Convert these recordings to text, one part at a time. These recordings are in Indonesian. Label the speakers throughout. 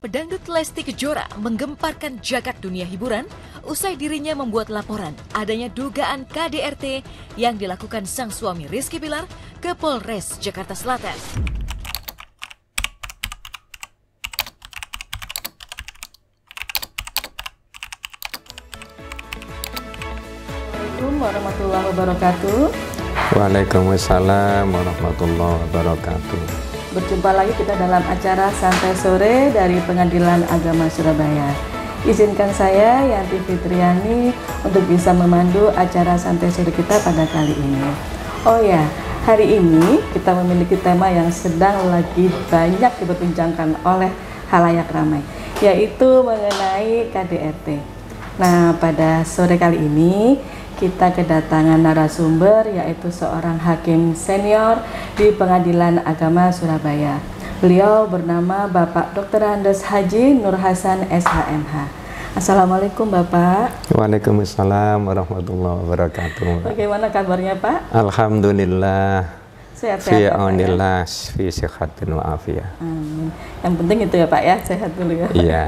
Speaker 1: Pedangdut Lesti Kejora menggemparkan jagat dunia hiburan usai dirinya membuat laporan adanya dugaan KDRT yang dilakukan sang suami Rizky Bilar ke Polres Jakarta Selatan.
Speaker 2: Assalamualaikum warahmatullahi wabarakatuh.
Speaker 3: Waalaikumsalam warahmatullahi wabarakatuh.
Speaker 2: Berjumpa lagi kita dalam acara Santai Sore dari Pengadilan Agama Surabaya. Izinkan saya, Yanti Fitriani, untuk bisa memandu acara Santai Sore kita pada kali ini. Oh ya, hari ini kita memiliki tema yang sedang lagi banyak diperbincangkan oleh khalayak ramai, yaitu mengenai KDRT. Nah, pada sore kali ini kita kedatangan narasumber, yaitu seorang hakim senior di Pengadilan Agama Surabaya. Beliau bernama Bapak Dr. Andes Haji Nur Hasan SHMH. Assalamualaikum Bapak.
Speaker 3: Waalaikumsalam warahmatullahi wabarakatuh.
Speaker 2: Bagaimana kabarnya Pak?
Speaker 3: Alhamdulillah.
Speaker 2: Sehat-sehat
Speaker 3: Alhamdulillah, fi sihatin wa afiyah.
Speaker 2: Amin. Yang penting itu ya Pak ya, sehat dulu ya.
Speaker 3: Iya.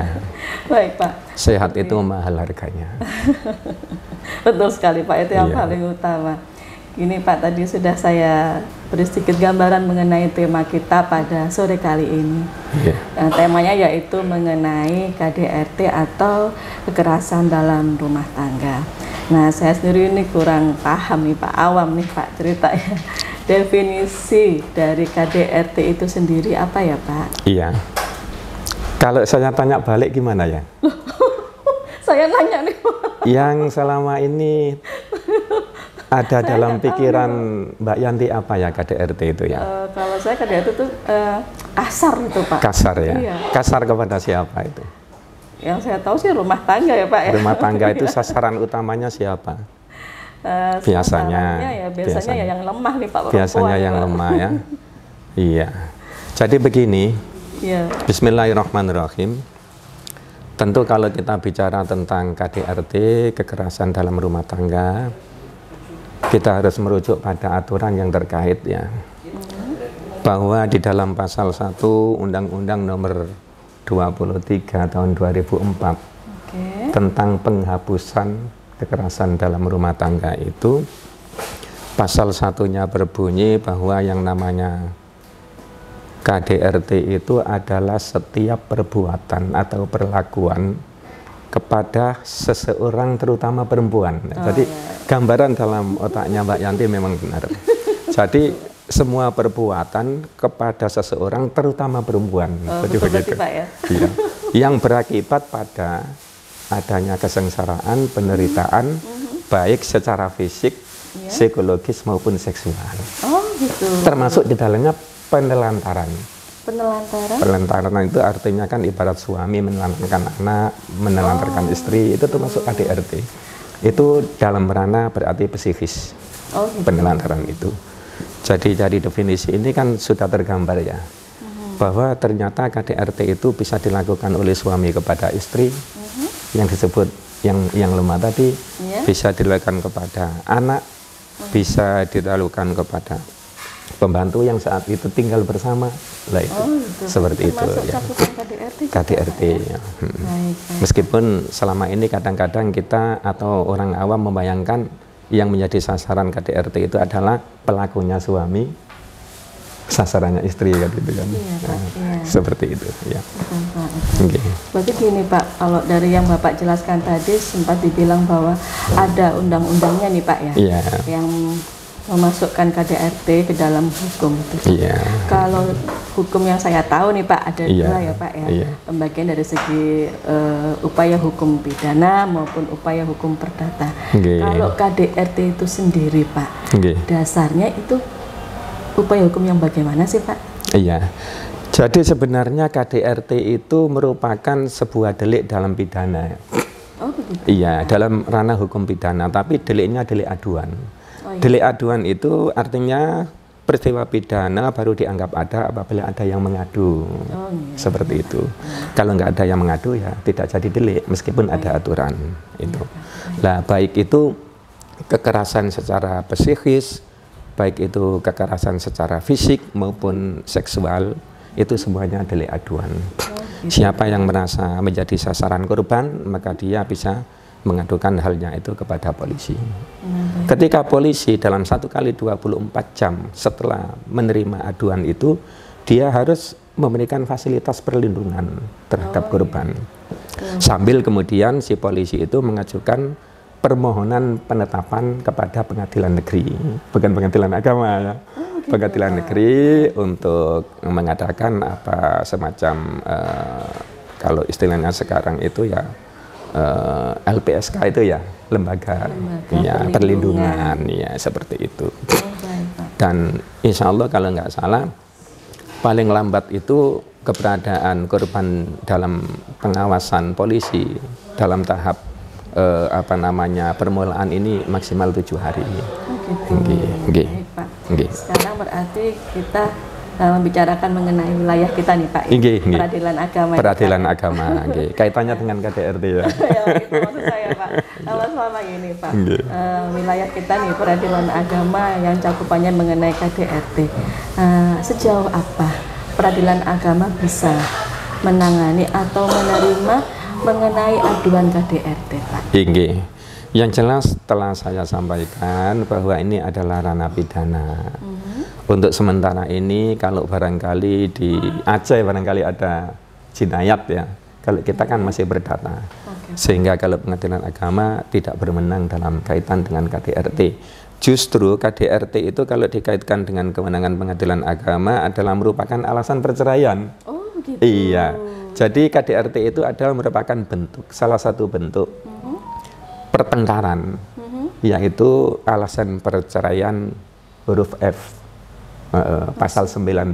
Speaker 2: Baik Pak.
Speaker 3: Sehat itu mahal harganya.
Speaker 2: Betul sekali Pak, itu yang
Speaker 3: Iya.
Speaker 2: paling utama. Ini Pak, tadi sudah saya beri sedikit gambaran mengenai tema kita pada sore kali ini.
Speaker 3: Iya.
Speaker 2: Nah, temanya yaitu mengenai KDRT atau kekerasan dalam rumah tangga. Nah, saya sendiri ini kurang paham nih Pak, awam nih Pak ceritanya. Definisi dari KDRT itu sendiri apa ya Pak?
Speaker 3: Iya. Kalau saya tanya balik gimana ya?
Speaker 2: Saya nanya nih Pak.
Speaker 3: Yang selama ini ada dalam pikiran Mbak Yanti apa ya KDRT itu ya?
Speaker 2: Kalau saya KDRT itu kasar itu Pak.
Speaker 3: Kasar ya?
Speaker 2: Iya.
Speaker 3: Kasar kepada siapa itu?
Speaker 2: Yang saya tahu sih rumah tangga ya Pak ya.
Speaker 3: Rumah tangga itu sasaran utamanya siapa? Biasanya
Speaker 2: ya yang lemah nih Pak.
Speaker 3: Biasanya yang
Speaker 2: Pak.
Speaker 3: lemah ya. Iya. Jadi begini.
Speaker 2: Iya.
Speaker 3: Bismillahirrahmanirrahim. Tentu kalau kita bicara tentang KDRT, kekerasan dalam rumah tangga, kita harus merujuk pada aturan yang terkait ya. Bahwa di dalam pasal 1 Undang-Undang Nomor 23 tahun 2004 tentang penghapusan kekerasan dalam rumah tangga itu, pasal 1-nya berbunyi bahwa yang namanya KDRT itu adalah setiap perbuatan atau perlakuan kepada seseorang, terutama perempuan. Jadi gambaran dalam otaknya Mbak Yanti memang benar. Jadi semua perbuatan kepada seseorang, terutama perempuan.
Speaker 2: Betul begitu Pak ya.
Speaker 3: Iya. Yang berakibat pada adanya kesengsaraan, penderitaan, baik secara fisik, psikologis maupun seksual.
Speaker 2: Oh gitu.
Speaker 3: Termasuk di dalamnya penelantaran.
Speaker 2: Penelantaran?
Speaker 3: Penelantaran itu artinya kan ibarat suami menelantarkan anak, menelantarkan istri, itu termasuk KDRT. Itu dalam ranah berarti psikis.
Speaker 2: Oh gitu.
Speaker 3: Penelantaran itu. Jadi dari definisi ini kan sudah tergambar ya, bahwa ternyata KDRT itu bisa dilakukan oleh suami kepada istri, yang disebut yang lemah tadi, bisa dilakukan kepada anak, bisa dilakukan kepada pembantu yang saat itu tinggal bersama, lah itu seperti itu ya. KDRT ya. Meskipun selama ini kadang-kadang kita atau orang awam membayangkan yang menjadi sasaran KDRT itu adalah pelakunya suami, sasarannya istri kan gitu kan. Seperti itu ya. Okay.
Speaker 2: Berarti gini Pak, kalau dari yang Bapak jelaskan tadi sempat dibilang bahwa ada undang-undangnya nih Pak ya, yang memasukkan KDRT ke dalam hukum itu. Kalau hukum yang saya tahu nih Pak ada dua ya Pak ya, pembagian dari segi upaya hukum pidana maupun upaya hukum perdata. Kalau KDRT itu sendiri Pak, dasarnya itu upaya hukum yang bagaimana sih Pak?
Speaker 3: Iya. Jadi sebenarnya KDRT itu merupakan sebuah delik dalam pidana.
Speaker 2: Oh begitu.
Speaker 3: Iya, dalam ranah hukum pidana, tapi deliknya delik aduan. Delik aduan itu artinya peristiwa pidana baru dianggap ada apabila ada yang mengadu. Seperti itu. Kalau nggak ada yang mengadu ya tidak jadi delik meskipun ada aturan itu. Nah, baik itu kekerasan secara psikis, baik itu kekerasan secara fisik maupun seksual, itu semuanya delik aduan. Siapa yang merasa menjadi sasaran korban, maka dia bisa mengadukan halnya itu kepada polisi. Ketika polisi dalam 1 kali 24 jam setelah menerima aduan itu, dia harus memberikan fasilitas perlindungan terhadap korban. Sambil kemudian si polisi itu mengajukan permohonan penetapan kepada pengadilan negeri, bukan pengadilan agama ya. Pengadilan negeri untuk mengadakan apa semacam kalau istilahnya sekarang itu ya LPSK itu ya, lembaga ya perlindungan ya seperti itu. Dan insya Allah kalau nggak salah paling lambat itu keberadaan korban dalam pengawasan polisi dalam tahap permulaan ini maksimal 7 hari.
Speaker 2: Sekarang berarti kita membicarakan mengenai wilayah kita nih Pak, peradilan agama.
Speaker 3: Peradilan agama, kaitannya dengan KDRT ya.
Speaker 2: Ya itu maksud saya Pak. Kalau selama ini Pak, wilayah kita nih peradilan agama yang cakupannya mengenai KDRT, sejauh apa peradilan agama bisa menangani atau menerima mengenai aduan KDRT Pak?
Speaker 3: Yang jelas telah saya sampaikan bahwa ini adalah ranah pidana. Untuk sementara ini kalau barangkali di Aceh barangkali ada jinayat ya, kalau kita kan masih berdata. Sehingga kalau pengadilan agama tidak berwenang dalam kaitan dengan KDRT. Justru KDRT itu kalau dikaitkan dengan kewenangan pengadilan agama adalah merupakan alasan perceraian.
Speaker 2: Oh begitu.
Speaker 3: Iya. Jadi KDRT itu adalah merupakan salah satu bentuk pertengkaran, yaitu alasan perceraian huruf F, pasal 19.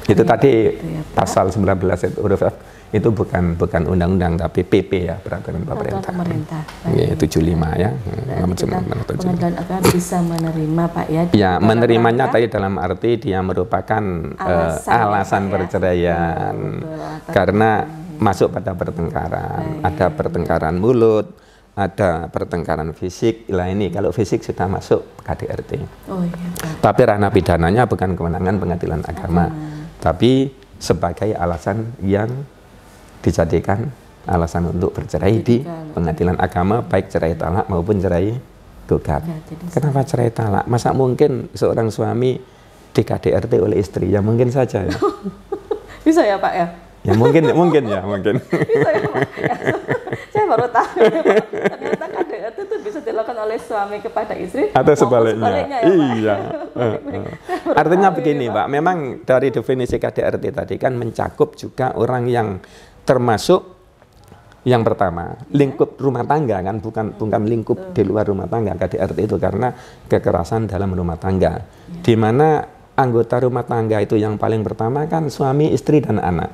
Speaker 3: Itu tadi pasal 19 itu huruf F itu bukan undang-undang tapi PP ya, peraturan pemerintah. 75 ya.
Speaker 2: Pengadilan agama bisa menerima Pak ya.
Speaker 3: Ya, menerimanya tadi dalam arti dia merupakan alasan perceraian. Karena masuk pada pertengkaran, ada pertengkaran mulut, ada pertengkaran fisik. Lah ini kalau fisik sudah masuk KDRT. Tapi ranah pidananya bukan kewenangan pengadilan agama, tapi sebagai alasan yang dijadikan alasan untuk bercerai di pengadilan agama, baik cerai talak maupun cerai gugat. Kenapa cerai talak? Masa mungkin seorang suami di KDRT oleh istri? Ya mungkin saja ya.
Speaker 2: Bisa ya Pak ya?
Speaker 3: Ya mungkin ya.
Speaker 2: Bisa ya Pak? Ya, saya baru tahu ya, Pak. Ternyata KDRT itu bisa dilakukan oleh suami kepada istri
Speaker 3: atau sebaliknya
Speaker 2: ya,
Speaker 3: iya. Artinya begini Pak, memang dari definisi KDRT tadi kan mencakup juga orang yang termasuk yang pertama lingkup rumah tangga kan, bukan lingkup di luar rumah tangga. KDRT itu karena kekerasan dalam rumah tangga, di mana anggota rumah tangga itu yang paling pertama kan suami, istri, dan anak.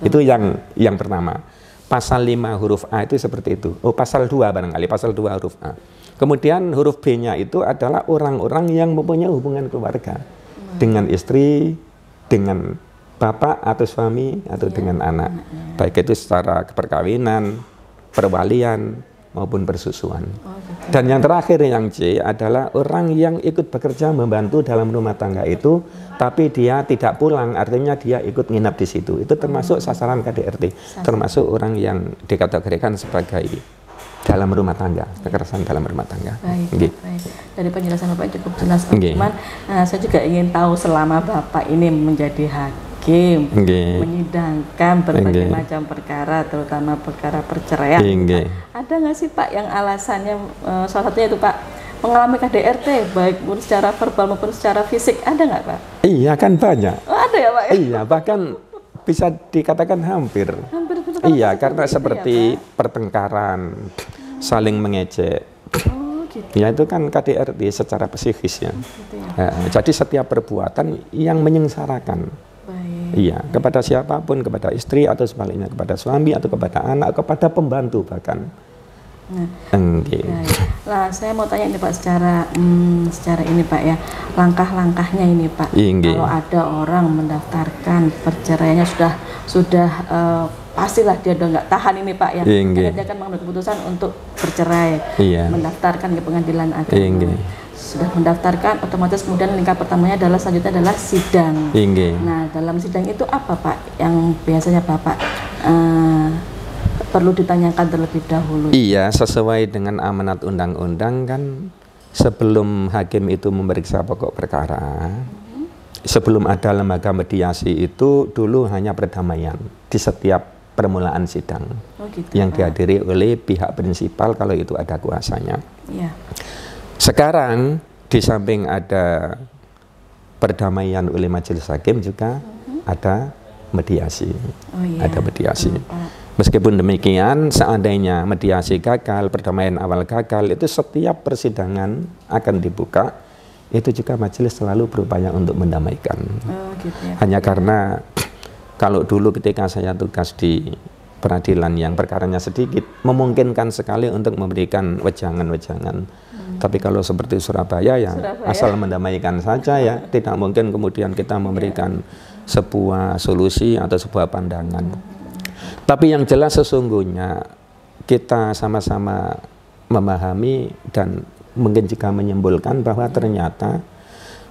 Speaker 3: Itu yang pertama. Pasal 5 huruf A itu seperti itu. Oh, pasal 2 barangkali, pasal 2 huruf A. Kemudian huruf B-nya itu adalah orang-orang yang mempunyai hubungan keluarga dengan istri, dengan bapak atau suami atau dengan anak, baik itu secara perkawinan, perwalian maupun persusuan. Dan yang terakhir yang C adalah orang yang ikut bekerja membantu dalam rumah tangga itu, tapi dia tidak pulang, artinya dia ikut nginap di situ. Itu termasuk sasaran KDRT, termasuk orang yang dikategorikan sebagai dalam rumah tangga, kekerasan dalam rumah tangga.
Speaker 2: Baik. Dari penjelasan Bapak cukup jelas, teman-teman. Saya juga ingin tahu selama Bapak ini menjadi hakim, menyidangkan berbagai macam perkara, terutama perkara perceraian. Ada nggak sih Pak yang alasannya, salah satunya itu Pak, mengalami KDRT, baik secara verbal maupun secara fisik, ada nggak Pak?
Speaker 3: Iya kan banyak.
Speaker 2: Oh, ada ya Pak?
Speaker 3: Iya, bahkan bisa dikatakan hampir. Iya, karena seperti ya, pertengkaran, saling mengejek. Ya itu kan KDRT secara psikis ya. Jadi setiap perbuatan yang menyengsarakan. Iya, kepada siapapun, kepada istri atau sebaliknya, kepada suami atau kepada anak, kepada pembantu bahkan.
Speaker 2: Nah, saya mau tanya ini Pak, secara ini Pak ya, langkah-langkahnya ini Pak. Kalau ada orang mendaftarkan perceraiannya sudah pastilah dia udah nggak tahan ini Pak ya, dia akan mengambil keputusan untuk bercerai, mendaftarkan ke pengadilan agama. sudah mendaftarkan, otomatis kemudian lingkap pertamanya adalah selanjutnya adalah sidang.
Speaker 3: Inggih.
Speaker 2: Nah, dalam sidang itu apa Pak yang biasanya Bapak perlu ditanyakan terlebih dahulu?
Speaker 3: Iya, sesuai dengan amanat undang-undang kan, sebelum hakim itu memeriksa pokok perkara, sebelum ada lembaga mediasi itu dulu hanya perdamaian di setiap permulaan sidang,
Speaker 2: gitu,
Speaker 3: yang
Speaker 2: Pak.
Speaker 3: dihadiri oleh pihak prinsipal kalau itu ada kuasanya.
Speaker 2: Iya.
Speaker 3: Sekarang di samping ada perdamaian oleh majelis hakim juga ada mediasi.
Speaker 2: Oh, iya.
Speaker 3: Ada mediasi. Meskipun demikian, seandainya mediasi gagal, perdamaian awal gagal, itu setiap persidangan akan dibuka, itu juga majelis selalu berupaya untuk mendamaikan.
Speaker 2: Oh, gitu ya.
Speaker 3: Hanya karena kalau dulu ketika saya tugas di peradilan yang perkaranya sedikit, memungkinkan sekali untuk memberikan wejangan-wejangan. Tapi kalau seperti Surabaya ya asal mendamaikan saja ya, tidak mungkin kemudian kita memberikan sebuah solusi atau sebuah pandangan. Tapi yang jelas sesungguhnya kita sama-sama memahami dan mungkin juga menyimpulkan bahwa ternyata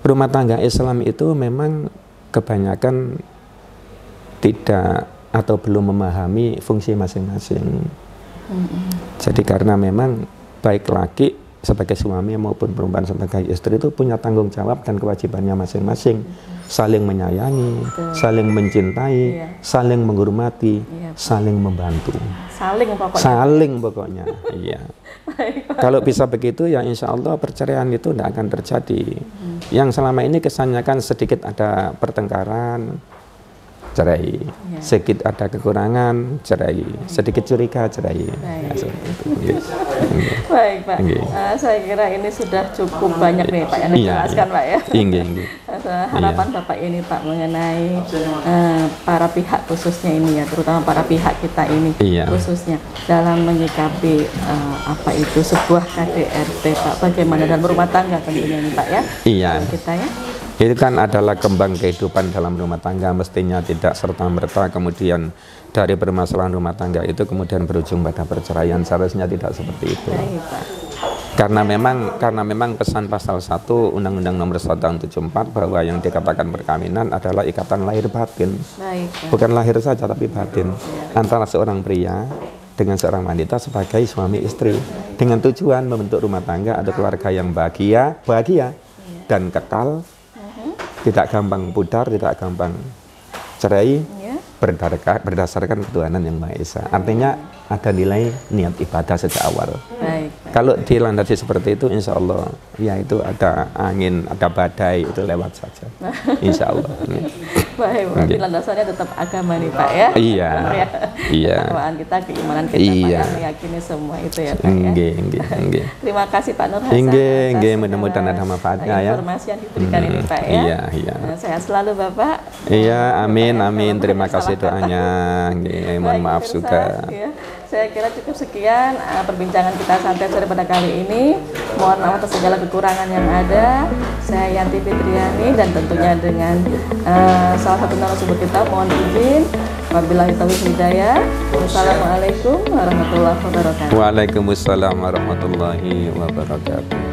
Speaker 3: rumah tangga Islam itu memang kebanyakan tidak atau belum memahami fungsi masing-masing. Jadi karena memang baik laki sebagai suami maupun perempuan sebagai istri itu punya tanggung jawab dan kewajibannya masing-masing, saling menyayangi, saling mencintai, saling menghormati, saling membantu, saling pokoknya. Iya. Kalau bisa begitu ya insya Allah perceraian itu tidak akan terjadi. Yang selama ini kesannya kan sedikit ada pertengkaran, cerai, sedikit ada kekurangan, cerai, sedikit curiga, cerai.
Speaker 2: Baik Pak, saya kira ini sudah cukup banyak nih Pak yang dijelaskan Pak ya. Harapan Bapak ini Pak mengenai para pihak khususnya ini ya, terutama para pihak kita ini khususnya dalam menyikapi apa itu sebuah KDRT Pak, bagaimana dalam rumah tangga tentunya ini Pak ya.
Speaker 3: Iya.
Speaker 2: Kita ya.
Speaker 3: Itu kan adalah kembang kehidupan dalam rumah tangga, mestinya tidak serta-merta kemudian dari permasalahan rumah tangga itu kemudian berujung pada perceraian, seharusnya tidak seperti itu. Karena memang pesan pasal 1 Undang-Undang Nomor 1 Tahun 74 bahwa yang dikatakan perkawinan adalah ikatan lahir batin. Bukan lahir saja tapi batin antara seorang pria dengan seorang wanita sebagai suami istri dengan tujuan membentuk rumah tangga atau keluarga yang bahagia dan kekal. Tidak gampang pudar, tidak gampang cerai, berdasarkan ketuhanan yang Maha Esa. Artinya ada nilai niat ibadah sejak awal. Kalau dilandasi seperti itu, insya Allah, ya itu ada angin, ada badai, itu lewat saja. Insya Allah.
Speaker 2: Baik, berarti landasannya tetap agama nih Pak ya.
Speaker 3: Iya.
Speaker 2: Ketakwaan kita, keimanan kita Pak yang meyakini semua itu ya Pak ya. Terima kasih Pak Nur Hasan.
Speaker 3: Mudah-mudahan ada manfaatnya ya.
Speaker 2: Informasi yang diberikan ini Pak ya.
Speaker 3: Iya.
Speaker 2: Sehat selalu Bapak.
Speaker 3: Iya, amin. Terima kasih doanya. Mohon maaf juga.
Speaker 2: Saya kira cukup sekian perbincangan kita santai sore pada kali ini. Mohon maaf atas segala kekurangan yang ada. Saya Yanti Fitriani dan tentunya dengan salah satu narasumber kita mohon izin. Wabillahi taufiq hidayah. Wassalamualaikum warahmatullahi wabarakatuh.
Speaker 3: Waalaikumsalam warahmatullahi wabarakatuh.